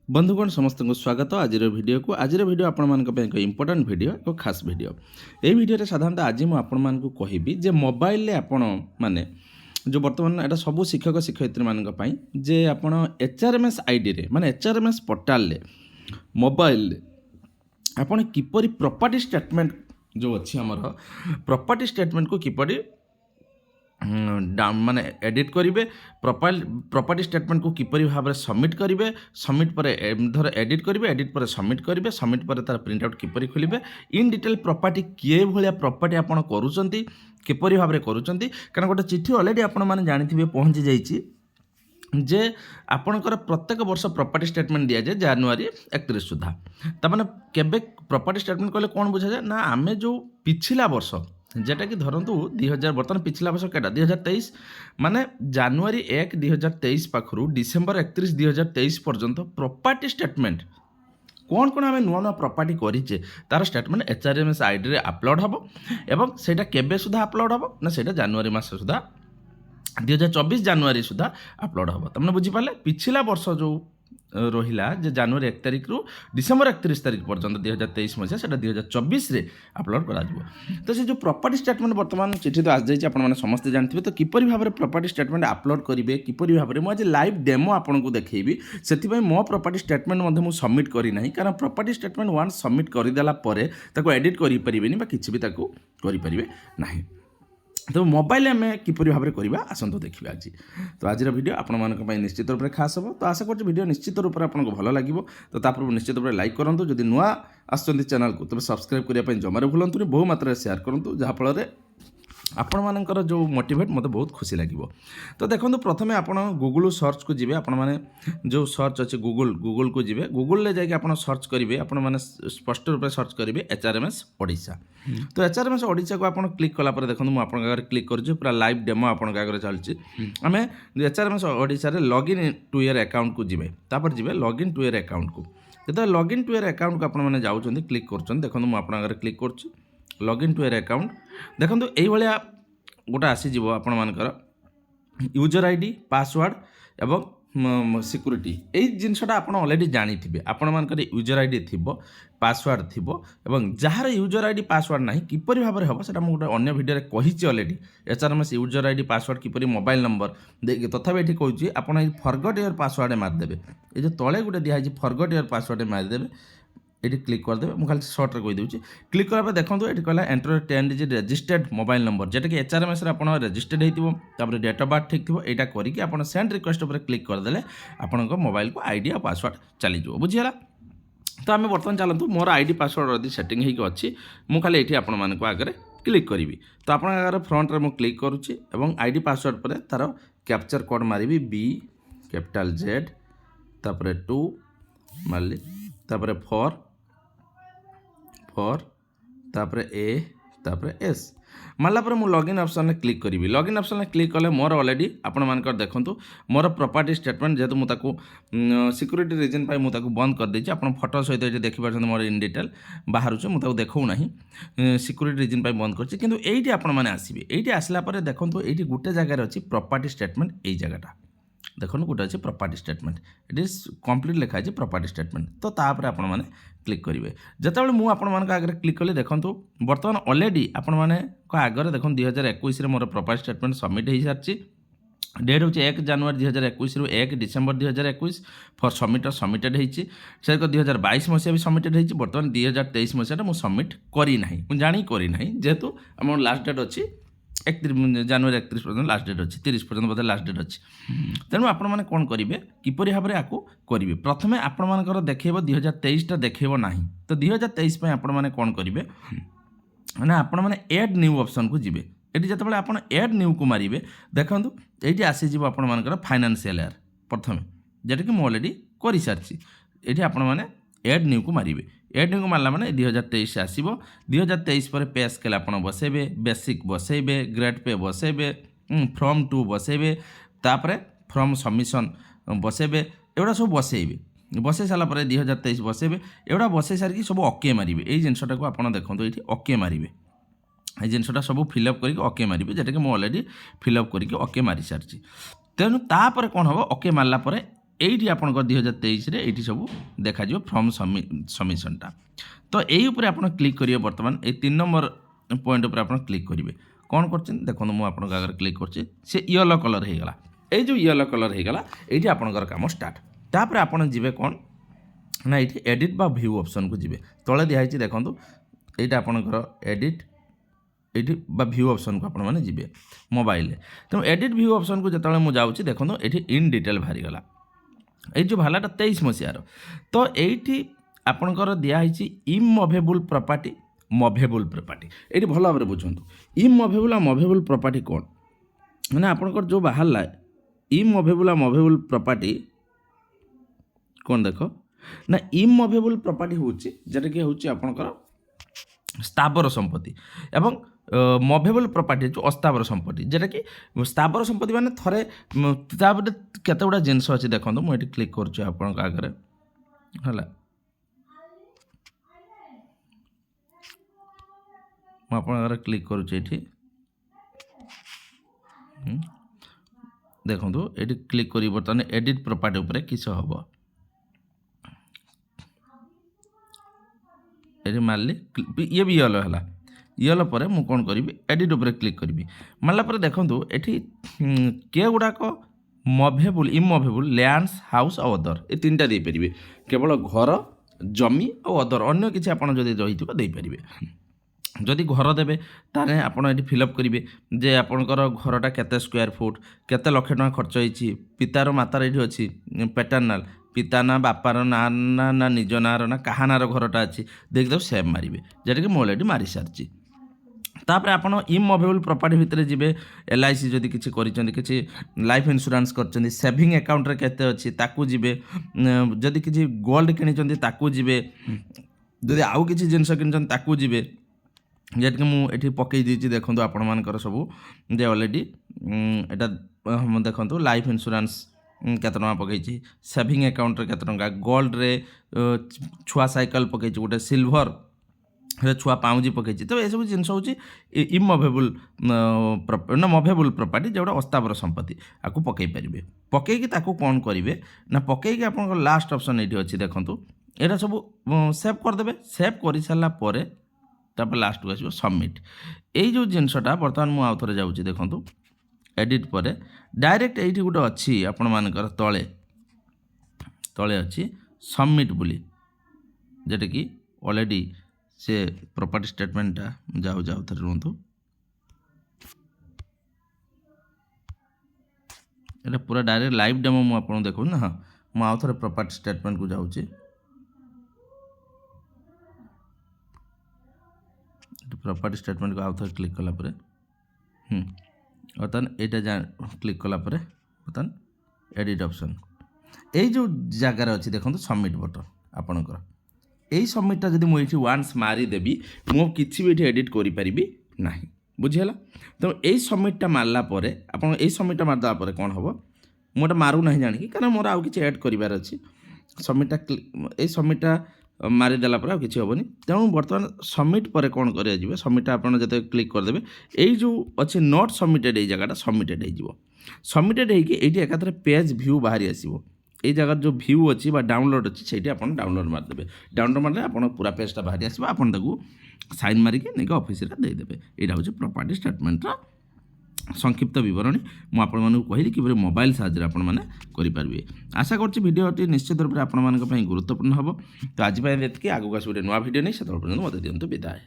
बंधुगण समस्त को स्वागत आज भिडियो आपण एक इम्पोर्टाट भिडियो एक खास भिडियो ये भिडियो साधारणतः आज मुझे आपण को कहबी जे मोबाइल आपण माने जो बर्तमान एटा सब शिक्षक शिक्षयित्री मानी जे आपण HRMS आईडी रे माने HRMS पोर्टाल रे मोबाइल आपण किपरि प्रॉपर्टी स्टेटमेंट जो अच्छी आमर प्रॉपर्टी स्टेटमेंट को किपरि माने एडिट करेंगे प्रॉपर्टी स्टेटमेंट को किपरि भाव सबमिट करेंगे सबमिट पर धर एडिट करेंगे एडिट पर सबमिट करेंगे सबमिट पर तार प्रिंट आउट किपरि खोलिबे इन डिटेल प्रॉपर्टी किए भाया प्रॉपर्टी आपण करूचंती किपरि भाव करूचंती कारण गोटे चिठी ऑलरेडी आपण माने जानिथिबे पहुंची जाइछि जे आपणकर प्रत्येक वर्ष प्रॉपर्टी स्टेटमेंट दिया जाए जनवरी 31 सुधा तमाने केबे प्रॉपर्टी स्टेटमेंट कहले कौन बुझा जाए ना आमे जो पिछला वर्ष जेटा कि धरतु 2000 बर्तमान पिछला वर्ष केटा 2023 माने जनवरी 1 2023 पाखरु डिसेंबर 31 2023 पर्यंत प्रॉपर्टी स्टेटमेंट कौन कौन आम नुआ नुआ प्रॉपर्टी करें तार स्टेटमेंट HRMS आईडी रे अपलोड हम एवं सेटा केबे सुधा अपलोड हम ना सेटा जनवरी मास सुधा 2024 जनवरी सुधा अपलोड हम तुमने बुझीपारे पिछला वर्ष जो रहिला जे जनवरी 1 तारिख रु डिसेंबर 31 तारिख पर्यंत 2023 मसीहा से 2024 रे अपलोड करा तो से जो प्रॉपर्टी स्टेटमेंट वर्तमान चिठी तो आज जाइए आप समस्ते जानते तो किपरि भाव में प्रॉपर्टी स्टेटमेंट अपलोड करेंगे किपरि भाव में मुझे लाइव डेमो आपको देखी से मो प्रॉपर्टी स्टेटमेंट मुझे सबमिट करना कारण प्रॉपर्टी स्टेटमेंट वन सबमिट करदेला एडिट करें किसी भी करें ना तो मोबाइल आम किपरि भाव में करवा आसतु देखा आज तो आज वीडियो आपण निश्चित रूप से खास हम तो आशा कर वीडियो निश्चित रूप से आपको भल लगे तो तापूर्व निश्चित रूप से लाइक करूँ जदि नुआ आसुँच चैनल को तब सब्सक्राइब करने जमार भूलतुनि बहु मात्रा शेयर करूँ जहाँफल आपण मानकर जो मोटिवेट मत बहुत खुशी लगे तो देखो प्रथमे आप गूगल सर्च को जी आपण मैंने जो सर्च अच्छे गूगल को जी गूगल जाकि आप सर्च करेंगे आपण मैंने स्पष्ट रूप से सर्च करेंगे HRMS ओडिशा तो HRMS ओडिशा को आप क्लिक कलापर देखो मुझे आप क्लिक कर पूरा लाइव डेमो आप चलती आम HRMS ओडिशा रे लॉगिन टू योर अकाउंट को जी जी लॉगिन टू योर अकाउंट को जो लॉगिन टू योर अकाउंट को आपने जाऊँच क्लिक कर देखो मुझे क्लिक कर लॉगिन टू योर अकाउंट देखो यही गोटे आसीज आपण मानकर यूजर आईडी पासवर्ड एवं सिक्यूरीटी यही जिनसटा आप ऑलरेडी जानी थे आपण मानकर यूजर आईडी थी पासवर्ड थी एवं जार यूजर आईडी पासवर्ड ना किपरि भाव में हम से गोटे अन्य वीडियो कही already HRMS user ID password किपरि मोबाइल नंबर देखिए तथापि ये कहूँ आपड़ फरगट योर पासवर्ड मारिदेवे ये जो तले गोटे दिखाई फरगट योर पासवर्ड मारिदेवे ये क्लिक करदे मुझे खाली सर्ट्रे कहीदे क्लिक करा देखो ये कहला enter 10 digit registered mobile number जेटा कि HRMS आप रजिस्टर्ड होता डेट ऑफ बर्थ ठीक थो यहाँ करके आप सेंड रिक्वेस्ट पर क्लिक करदे आपण मोबाइल को आईडी और पासवर्ड चलीज बुझीगला तो आम बर्तमान चलतु मोर आईडी पासवर्ड यदि सेटिंग होगी अच्छी मुझे खाली ये आपण मान आगे क्लिक करी तो आप फ्रंट में क्लिक करुच्ची आईडी पासवर्ड पर तार कैप्चर कोड मारि B कैपिटल Z तापर 2 मारली तापर 4 तापर A तापर S मारला पर मुझे लॉगिन ऑप्शन में क्लिक करी लॉगिन ऑप्शन में क्लिक कले मोर ऑलरेडी आपण मानकर देखंतु मोर प्रॉपर्टी स्टेटमेंट जेहेतु मुझे सिक्यूरीटी रीजन पाई मुझे बंद कर देछि आपण फोटो सहित ये देखि पारछन मोर इन डिटेल बाहर मुझे देखौ नाही सिक्यूरीटी रीजन पाई बंद करछि किंतु एइटी आपण माने आसीबे एइटी आसला पर देखंतु एइटी गुटे जगह अछि प्रॉपर्टी स्टेटमेंट एई जगहटा देखो गोटे अच्छे property statement it is complete लिखा है प्रॉपर्टी स्टेटमेंट तो तापर आपण माने क्लिक करेंगे जितेबाला मुझे आपण मान आगे क्लिक कली देखो बर्तमान ऑलरेडी आपण माने आगे देखो 2021 मोर प्रॉपर्टी स्टेटमेंट सबमिट हो सारी डेट हूँ 1 जनवरी 2021 रु 1 डिसेंबर 2021 फॉर सबमिटेड होती से 2022 मसीहा भी सबमिटेड होती बर्तमान 2023 मसीहा मुझे सबमिट करना मुझे जानी करना जेहेतु आम लास्ट डेट अच्छी 31 जनवरी 31 पर्यटन लास्ट डेट अच्छी 30 पर्यटन बोधे लास्ट डेट अच्छी तेणु आपण मैंने कौन करेंगे किपरि भाव में आपको करेंगे प्रथमे आपण मानकर देखेब 2023 देखेब ना तो 2023 आपण मैंने कौन करेंगे मैंने आपण मैंने एड न्यू ऑप्शन को जी ये जिते आप एड न्यू को मारे देखो ये आसीज आपण मानकर फाइनेंशियल ईयर प्रथमे जेटा कि मुझे ऑलरेडी कर सारी ये आपण मैंने एड न्यू को मारे एड न्यू को मारला मैंने 2023 आसो 2023 पर पे स्केल आप बसैबे basic बसैबे grade pay बसैबे from to बसैबे तापर फ्रॉम सबमिशन बसैबे एगुड़ा सब बसैबे बसई सारापर 2023 बसैबे एगुड़ा बसई सारिकी सब ओके मारे ये जिनटा को आप देखो ये ओके मारे ये जिनटा सब फिलअप करके ओके मारे जेटा कि मुझे ऑलरेडी फिलअप करके ओके मारी सारी तेणु तापर कौन हम ओके मारला এইটি আপনার 2023 এইটি সব দেখাଯିବ ফর্ম সবমিশনটা। তো এই উপরে আপনার ক্লিক করিবে। বর্তমান এই 3 নম্বর পয়েন্ট উপরে আপনার ক্লিক করিবে। কোণ করছেন দেখুন, মু আপনার আগে ক্লিক করছি, সে ইয়েলো কলর হয়ে গলা। এই যে ইয়েলো কলর হয়ে গলা, এইটি আপনার কাম স্টার্ট। তারপরে আপনার যাবে কোণ না, এইটি এডিট বা ভিউ অপশন কু যাবে। তলে দিয়েছি দেখুন, এইটা আপনার এডিট এইটি বা ভিউ অপশন কু আপন মানে যাবে মোবাইল। তেমন এডিট ভিউ অপশন কু যেতবে মু যাচ্ছি দেখুন, এটি ইন ডিটেল বাহারিগলা। এই যে ভালাটা 23 মସିହାର। তো এইটি আপনার দিয়াহোইছি ইমুভেবল প্রপার্টি, মুভেবল প্রপার্টি। এটি ভালো ভাবে বুঝন্তু ইমুভেবল আর মুভেবল প্রপার্টি কোণ। মানে আপনার যে বাহারা ইমুভেবল আর মুভেবল প্রপার্টি কোণ দেখ না, ইমুভেবল প্রপার্টি হচ্ছে যেটা কি হচ্ছে আপনার স্থাবর সম্পত্তি, এবং মুভেবল প্রপার্টি হচ্ছে অস্থাবর সম্পত্তি। যেটা কি স্থাবর সম্পত্তি মানে থরে তাপরে কেতে গুড়া জিনিস আছে দেখুন, মু এটি ক্লিক করছি আপনার আগে হল। মু আপনার আগে ক্লিক করছি এটি দেখুন, এটি ক্লিক করি বর্তমানে এডিট প্রপার্টি উপরে কিস হব। এটি মারলি ইয়ে বি ইয়েলো হল। ইয়েলো পরে মু কোণ করিবি এডিট উপরে ক্লিক করিবি। মারলা পরে দেখুন এটি কে গুড়াক মুভেবল ইমুভেবল ল্যান্ডস হাউস আর অদর এই তিনটা ଦେଇପାରିବେ। କେବଳ ଘର, ଜମି ଆଉ ଅଦର ଅନ୍ୟ କିଛି ଆପଣ ଯଦି ରହିଥିବ ଦେଇପାରିବେ। ଯଦି ଘର ଦେବେ ତାହେଲେ ଆପଣ ଏଠି ଫିଲ୍ଅପ୍ କରିବେ ଯେ ଆପଣଙ୍କର ଘରଟା କେତେ ସ୍କୋୟାର ଫୁଟ, କେତେ ଲକ୍ଷ ଟଙ୍କା ଖର୍ଚ୍ଚ ହେଇଛି, ପିତାର ମାତାର ଏଠି ଅଛି ପ୍ୟାଟର୍ନାଲ, ପିତା ନା ବାପାର ନାଁ ନା ନିଜ ନାଁର ନା କାହା ନାଁର ଘରଟା ଅଛି ଦେଇକି ତାକୁ ସେଭ୍ ମାରିବେ, ଯେଉଁଟାକି ମୁଁ ଅଲରେଡ଼ି ମାରି ସାରିଛି। তাপরে আপনার ইমুভেবল প্রপার্টি ভিতরে যাবে। LIC যদি কিছু করছেন, কিছু লাইফ ইন্সুরান্স করছেন, সেভিং আকাউন্টরে কেতে অছি তাকু যাবে। যদি কিছু গোল্ড কিনিছেন তাকু যাবে, যদি আউ কিছু জিনিস কিনিছেন তাকু যাবে। যেটাকি মু এটি পকাই দিয়েছি দেখুন আপনার সবু যে অলরেডি এটা দেখুন লাইফ ইন্সুরান্স কেতে টাকা পকাইছি, সেভিং আকাউন্টরে কেতে টাকা, গোল্ডরে ছুয়া সাইকেল পকাইছি, গোটে সিলভর ছুয়া পাউଁଜି পকাইছি। তো এসব জিনিস হচ্ছে ইমুভেবল না মুভেবল প্রপার্টি, যেটা অস্থাবর সম্পত্তি। আকু পকাই পারিবে। পকাইকি তাকে কোণ করবে না, পকাইকি আপনার লাস্ট অপশন এইটি অছি দেখুন, এটা সব সেভ করেদেবে। সেভ করে সারা পরে তারপরে লাস্টକୁ আসবে সবমিট। এই যে জিনিসটা বর্তমান মু আউথরে যাচ্ছি দেখুন, এডিট পরে ডাইরেক্ট এইটি গোটে অছি আপনার তলে তলে অছি সবমিট বলি, যেটা কি অলরেডি সে প্রপার্টি স্টেটমেন্টটা যাও থরে রুহতু। এটা পুরা ডাইরেক্ট লাইভ ডেমো মু আপনার দেখুন না। হ্যাঁ, মু আউ থরে প্রপার্টি স্টেটমেন্ট কু যাচ্ছি। প্রপার্টি স্টেটমেন্ট কু আউ থরে ক্লিক কলা পরে বর্তমান এইটা ক্লিক কলা পরে বর্তমান এডিট অপশন এই যে জায়গায় অছি দেখুন সবমিট বটন আপনার। এই সবমিটটা যদি মু এটি ওয়ান্স মারিদেবি মু কিছু বি এটি এডিট করিপারিবি না, বুঝিগলা। তো এই সবমিটটা মারলা পরে আপনার এই সবমিটটা মারিদেলা পরে কোণ হব, মু এটা মারু না জানিকি, কারণ মোর আউ কিছু এড করিবার আছে। সবমিটটা এই সবমিটটা মারিদেলা পরে আর কিছু হবনি। তেমন বর্তমান সবমিট পরে কোণ করা যাবে, সবমিটটা আপনার যেতে ক্লিক করেদেবে এই যে অছে নট সবমিটেড এই জায়গাটা সবমিটেড হয়ে যাব। সবমিটেড হয়েকি এইটি একাথরে পেজ ভিউ বাহারি আসব। এই জায়গার যে ভিউ অছি বা ডাউনলোড অছি সেইটি আপনার ডাউনলোড মারিদেবে। ডাউনলোড মারলে আপনার পুরা পেজটা বাহারি আসবে, আপনার তাকে সাইন মারিকি নেই অফিসরে ଦେଇଦେବେ। এইটা হচ্ছে প্রপার্টি স্টেটমেন্টর সংক্ষিপ্ত বিবরণী। মু আপনার কহিলি কিভাবে মোবাইল সাহায্যে আপনার করে। আশা করছি ভিডিওটি নিশ্চিত রূপে আপনার গুরুত্বপূর্ণ হব। তো আজ এত, আগুক আসবে গোটে নূয়া ভিডিও নেই, সেতবে পর্যন্ত মতো দিও বিদায়।